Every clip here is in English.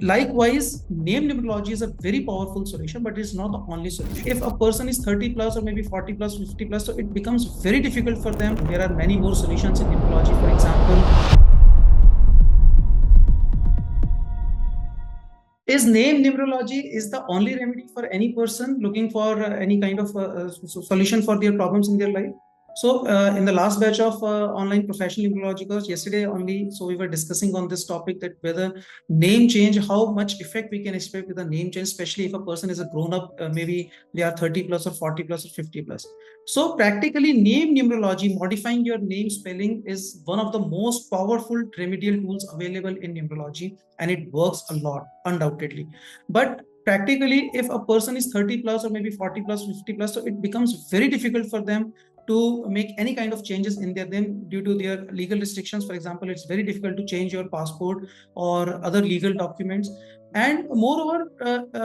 Likewise, name numerology is a very powerful solution, but it's not the only solution. If a person is 30 plus or maybe 40 plus, 50 plus, so it becomes very difficult for them. There are many more solutions in numerology. For example, is name numerology is the only remedy for any person looking for any kind of solution for their problems in their life? So in the last batch of online professional numerology course yesterday only, so we were discussing on this topic that whether name change, how much effect we can expect with a name change, especially if a person is a grown up, maybe they are 30 plus or 40 plus or 50 plus. So practically name numerology, modifying your name spelling, is one of the most powerful remedial tools available in numerology, and it works a lot, undoubtedly. But practically, if a person is 30 plus or maybe 40 plus, 50 plus, so it becomes very difficult for them to make any kind of changes in their name due to their legal restrictions. For example, it's very difficult to change your passport or other legal documents. And moreover,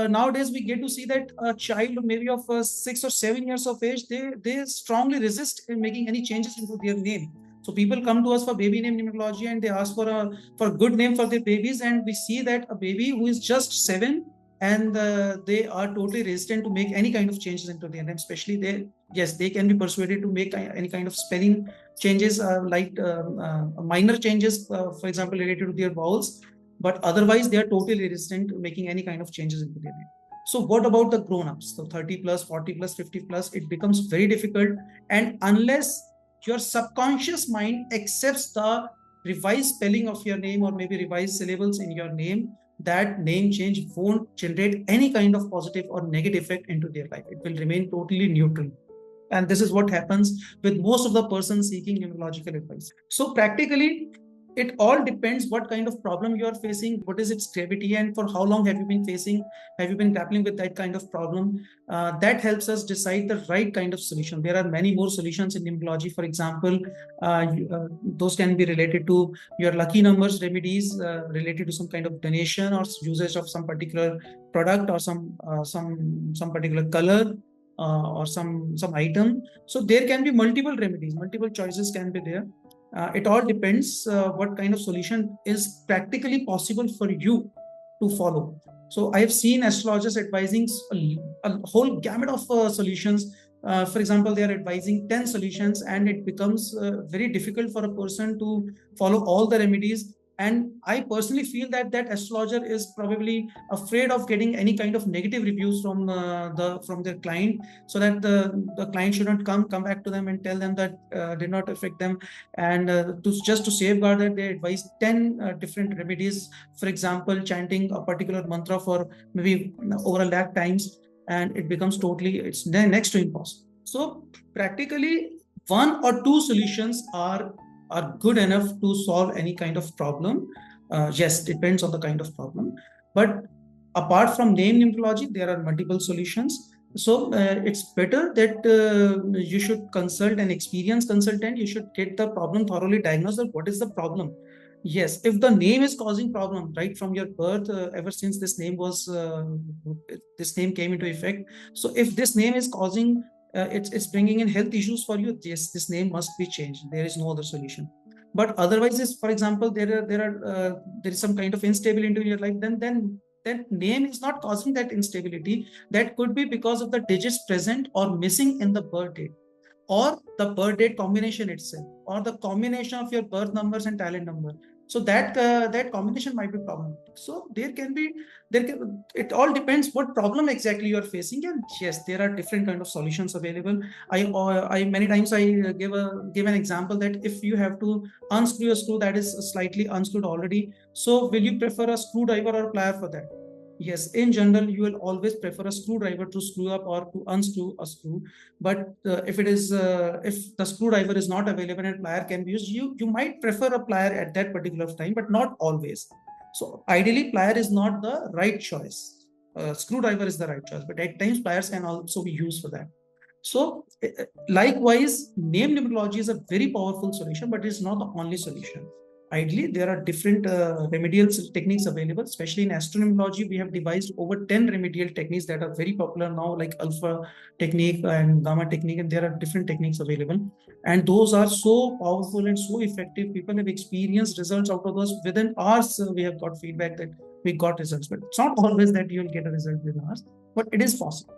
nowadays we get to see that a child maybe of 6 or 7 years of age, they strongly resist in making any changes into their name. So people come to us for baby name numerology and they ask for a good name for their babies, and we see that a baby who is just 7 and they are totally resistant to make any kind of changes into their name. Especially they can be persuaded to make any kind of spelling changes, like minor changes, for example, related to their vowels, but otherwise they are totally resistant to making any kind of changes into their name. So what about the grown-ups? So 30 plus, 40 plus, 50 plus, it becomes very difficult. And unless your subconscious mind accepts the revised spelling of your name or maybe revised syllables in your name, that name change won't generate any kind of positive or negative effect into their life. It will remain totally neutral. And this is what happens with most of the persons seeking numerological advice. So practically, it all depends what kind of problem you are facing, what is its gravity, and for how long have you been grappling with that kind of problem. That helps us decide the right kind of solution. There are many more solutions in numerology. For example, those can be related to your lucky numbers remedies, related to some kind of donation or usage of some particular product or some particular color, or some item. So there can be multiple remedies, multiple choices can be there. It all depends what kind of solution is practically possible for you to follow. So I have seen astrologers advising a whole gamut of solutions. For example, they are advising 10 solutions, and it becomes very difficult for a person to follow all the remedies. And I personally feel that astrologer is probably afraid of getting any kind of negative reviews from their client, so that the client shouldn't come back to them and tell them that did not affect them. And to safeguard that, they advise 10 different remedies. For example, chanting a particular mantra for maybe over 100,000 times, and it becomes it's next to impossible. So practically, one or two solutions are good enough to solve any kind of problem. Yes, depends on the kind of problem. But apart from name numerology, there are multiple solutions. So it's better that you should consult an experienced consultant. You should get the problem thoroughly diagnosed. What is the problem? Yes, if the name is causing problem right from your birth, ever since this name came into effect. So if this name is causing it's bringing in health issues for you, yes, this name must be changed. There is no other solution. But otherwise, if, for example, there is some kind of instability in your life, then name is not causing that instability. That could be because of the digits present or missing in the birth date, or the birth date combination itself, or the combination of your birth numbers and talent number. So that combination might be problematic. So it all depends what problem exactly you are facing. And yes, there are different kind of solutions available. I many times I give an example that if you have to unscrew a screw that is slightly unscrewed already, so will you prefer a screwdriver or a plier for that? Yes, in general, you will always prefer a screwdriver to screw up or to unscrew a screw. But if the screwdriver is not available and plier can be used, you might prefer a plier at that particular time, but not always. So ideally, plier is not the right choice. Screwdriver is the right choice, but at times pliers can also be used for that. So likewise, name numerology is a very powerful solution, but it's not the only solution. Ideally, there are different remedial techniques available. Especially in astro-numerology, we have devised over 10 remedial techniques that are very popular now, like alpha technique and gamma technique, and there are different techniques available. And those are so powerful and so effective. People have experienced results out of those. Within hours, we have got feedback that we got results. But it's not always that you'll get a result within hours, but it is possible.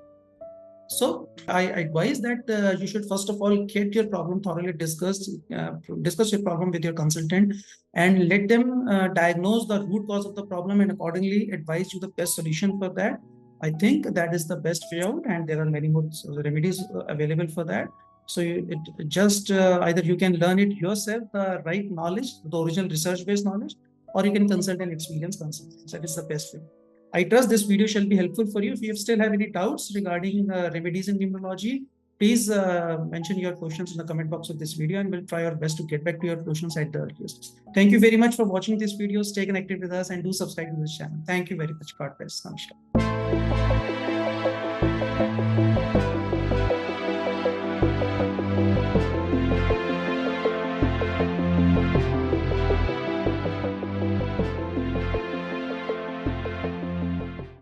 So I advise that you should first of all get your problem thoroughly discuss your problem with your consultant, and let them diagnose the root cause of the problem and accordingly advise you the best solution for that. I think that is the best way out, and there are many more remedies available for that. So either you can learn it yourself, the right knowledge, the original research-based knowledge, or you can consult an experienced consultant. That is the best way. I trust this video shall be helpful for you. If you still have any doubts regarding remedies in numerology, please mention your questions in the comment box of this video, and we'll try our best to get back to your questions at the earliest. Thank you very much for watching this video. Stay connected with us and do subscribe to this channel. Thank you very much. God bless. Namaskar.